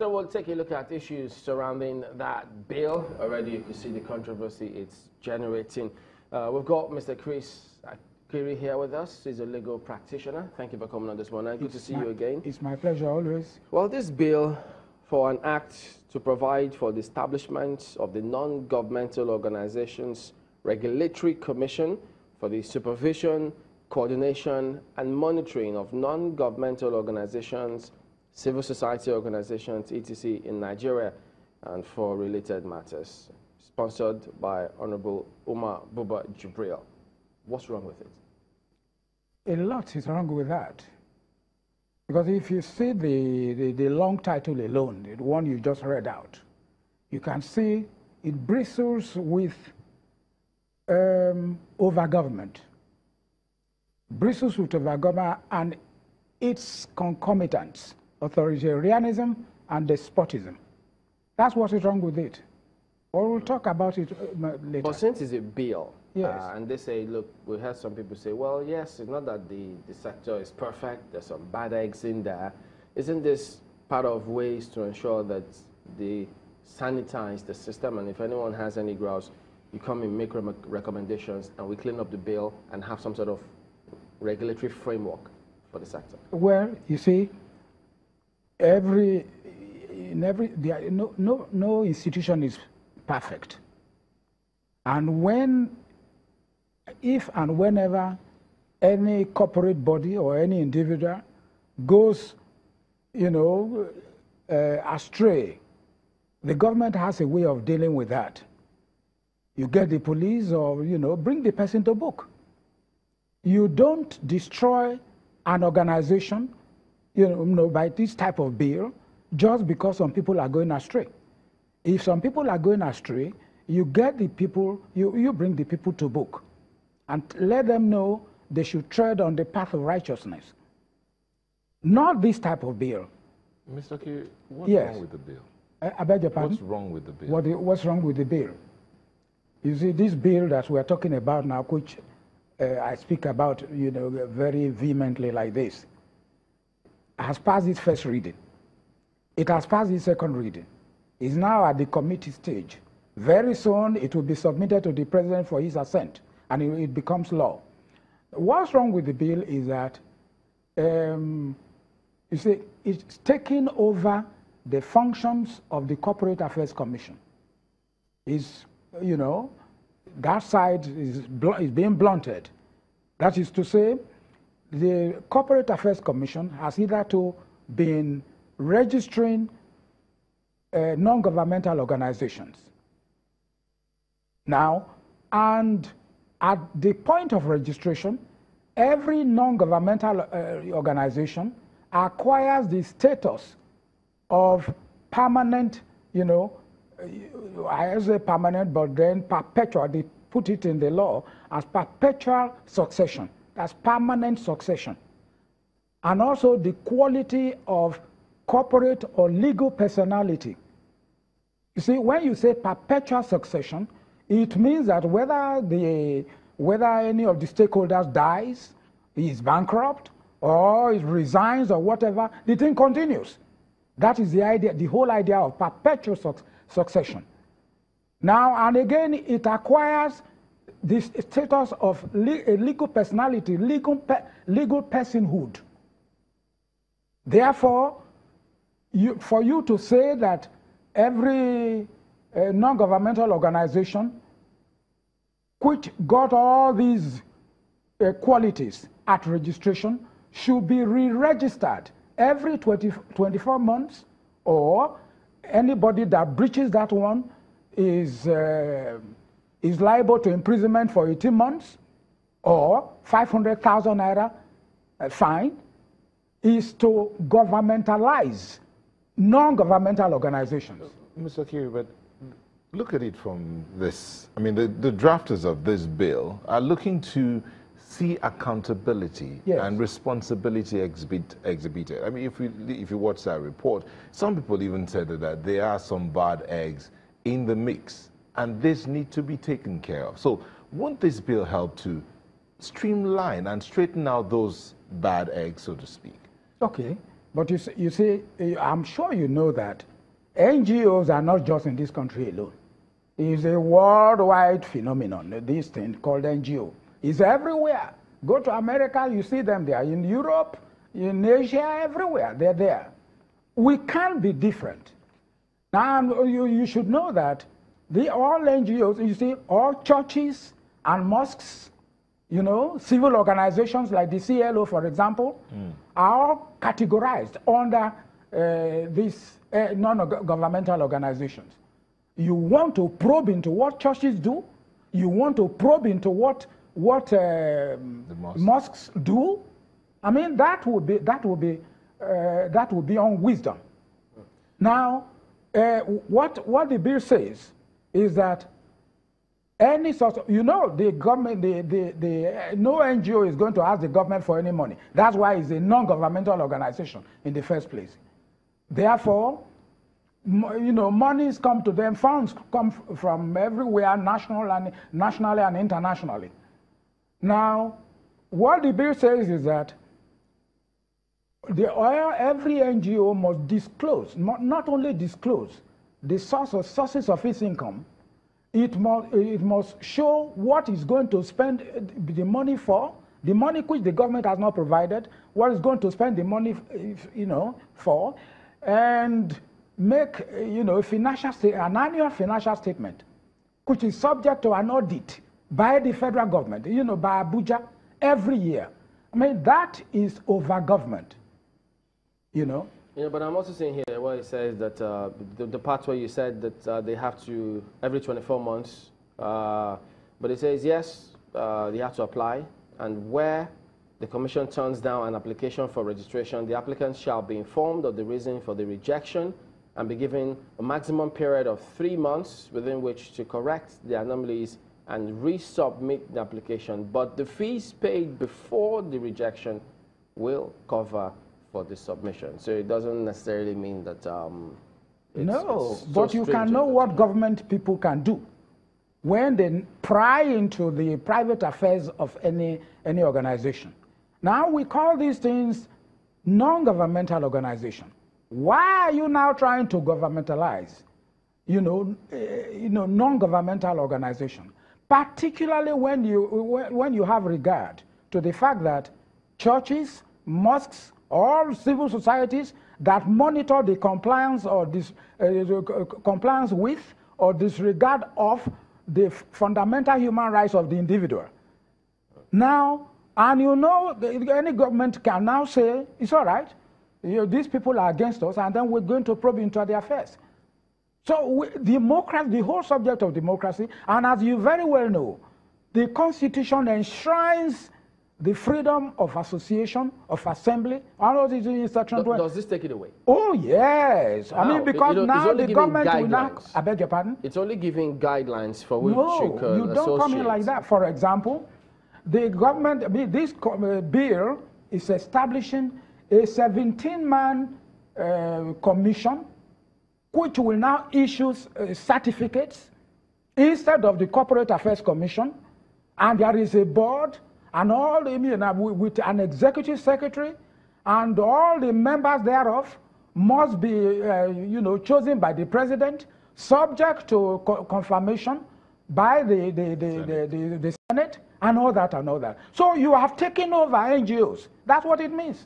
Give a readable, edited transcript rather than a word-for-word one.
So we'll take a look at issues surrounding that bill. Already you can see the controversy it's generating. We've got Mr. Chris Akiri here with us. He's a legal practitioner. Thank you for coming on this morning. Good to see you again. It's my pleasure always. Well, this bill for an act to provide for the establishment of the non-governmental organizations regulatory commission for the supervision, coordination, and monitoring of non-governmental organizations, civil society organizations, etc. in Nigeria and for related matters, sponsored by Honorable Umar Buba Jibril. What's wrong with it? A lot is wrong with that. Because if you see the long title alone, the one you just read out, you can see it bristles with over-government. Bristles with over-government and its concomitants, authoritarianism and despotism. That's what is wrong with it. Or we'll talk about it later. But since it's a bill, yes. And they say, look, we heard some people say, well, yes, it's not that the sector is perfect, there's some bad eggs in there. Isn't this part of ways to ensure that they sanitize the system, and if anyone has any grounds, you come and make recommendations and we clean up the bill and have some sort of regulatory framework for the sector? Well, you see, no institution is perfect. And if and whenever any corporate body or any individual goes, astray, the government has a way of dealing with that. You get the police or, bring the person to book. You don't destroy an organization, by this type of bill just because some people are going astray. If some people are going astray, you get the people, you bring the people to book and let them know they should tread on the path of righteousness. Not this type of bill. Mr. Akiri, what's wrong with the bill? I beg your pardon? What's wrong with the bill? What's wrong with the bill? You see, this bill that we're talking about now, which I speak about, very vehemently like this, has passed its first reading. It has passed its second reading. It's now at the committee stage. Very soon, it will be submitted to the president for his assent, and it becomes law. What's wrong with the bill is that, you see, it's taking over the functions of the Corporate Affairs Commission. That side is being blunted. That is to say, the Corporate Affairs Commission has hitherto been registering non-governmental organizations. Now, and at the point of registration, every non-governmental organization acquires the status of permanent, I say permanent, but then perpetual. They put it in the law as perpetual succession. That's permanent succession. And also the quality of corporate or legal personality. You see, when you say perpetual succession, it means that whether any of the stakeholders dies, is bankrupt, or resigns, or whatever, the thing continues. That is the idea, the whole idea of perpetual succession. Now, and again, it acquires the status of a legal personality, legal personhood. Therefore, for you to say that every non-governmental organization which got all these qualities at registration should be re-registered every 24 months, or anybody that breaches that one is liable to imprisonment for 18 months or 500,000 naira fine, is to governmentalize non-governmental organizations. Mr. Akiri, but look at it from this. I mean, the drafters of this bill are looking to see accountability and responsibility exhibited. I mean, if you watch that report, some people even said that there are some bad eggs in the mix, and this need to be taken care of. So won't this bill help to streamline and straighten out those bad eggs, so to speak? Okay, but you see, I'm sure you know that NGOs are not just in this country alone. It's a worldwide phenomenon, this thing called NGO. It's everywhere. Go to America, you see them there. In Europe, in Asia, everywhere, they're there. We can't be different. Now, you should know that all NGOs, you see, all churches and mosques, you know, civil organizations like the CLO, for example, are all categorized under these non-governmental organizations. You want to probe into what churches do, you want to probe into what mosques do. I mean, that would be unwisdom. Now, what the bill says is that any sort of, you know, the government, no NGO is going to ask the government for any money. That's why it's a non-governmental organization in the first place. Therefore, you know, monies come to them, funds come from everywhere, nationally and internationally. Now, what the bill says is that every NGO must disclose, not only disclose the sources of its income, it must show what it's going to spend the money for, the money which the government has not provided, what it's going to spend the money, you know, for, and make, you know, an annual financial statement, which is subject to an audit by the federal government, you know, by Abuja every year. I mean, that is over-government, you know. Yeah, but I'm also saying here where it says that the part where you said that they have to every 24 months, but it says yes, they have to apply, and where the commission turns down an application for registration, the applicant shall be informed of the reason for the rejection and be given a maximum period of 3 months within which to correct the anomalies and resubmit the application. But the fees paid before the rejection will cover for the submission. So it doesn't necessarily mean that but you can know what government people can do when they pry into the private affairs of any organization. Now we call these things non-governmental organization. Why are you now trying to governmentalize, non-governmental organization? Particularly when you have regard to the fact that churches, mosques, all civil societies that monitor the compliance or compliance with or disregard of the fundamental human rights of the individual. Now, and you know, any government can now say, it's all right, these people are against us, and then we're going to probe into their affairs. So democracy, the whole subject of democracy, and as you very well know, the Constitution enshrines the freedom of association, of assembly, all of these instructions. Does this take it away? Oh, yes. How? I mean, because now the government will not, I beg your pardon? It's only giving guidelines for which you can you don't come in like that. For example, the government, this bill is establishing a 17-man commission which will now issue certificates instead of the Corporate Affairs Commission, and there is a board and all with an executive secretary, and all the members thereof must be chosen by the president, subject to confirmation by the Senate, and all that. So you have taken over NGOs. That's what it means.